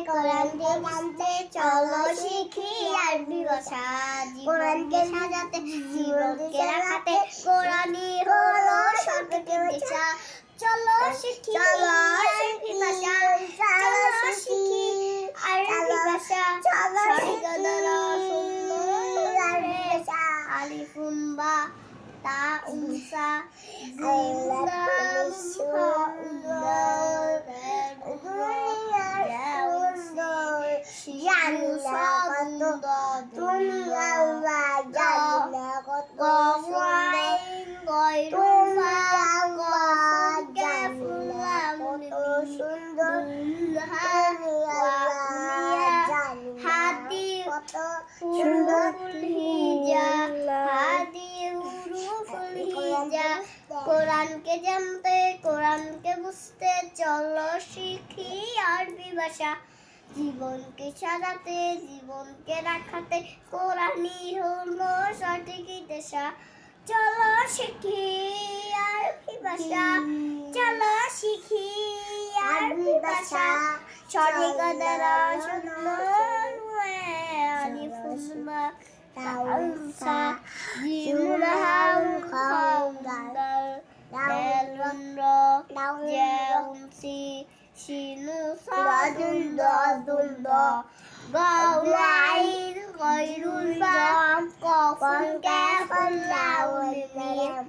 কোরআনকে জানতে চলো শিখি আরবি ভাষা কোরআনকে সাজাতে জীবনকে রাখাতে কোরআনই হলো সঠিক দিশা চলো শিখি আরবি ভাষা চলো শিখি আরবি ভাষা সঠিক দ্বারা সুন্দর আলিফুম বা তা উনসা কোরআনকে জানতে কোরআনকে বুঝতে চলো শিখি আরবি ভাষা জীবনকে সাজাতে জীবনকে রাখাতে কোরআনই হলো সঠিক দিশা চলো শিখি আরবি ভাষা চলো শিখি আরবি ভাষা সঠিক দ্বারা সুন্দর আলিফুম বা তাউসা জিমুল হাউ খাউদাল দালুনরা জাউনসি শিনু সাদুল দাদুল দা গাউলাইল গায়রুল বা কফুল কাফুল লাউল মিম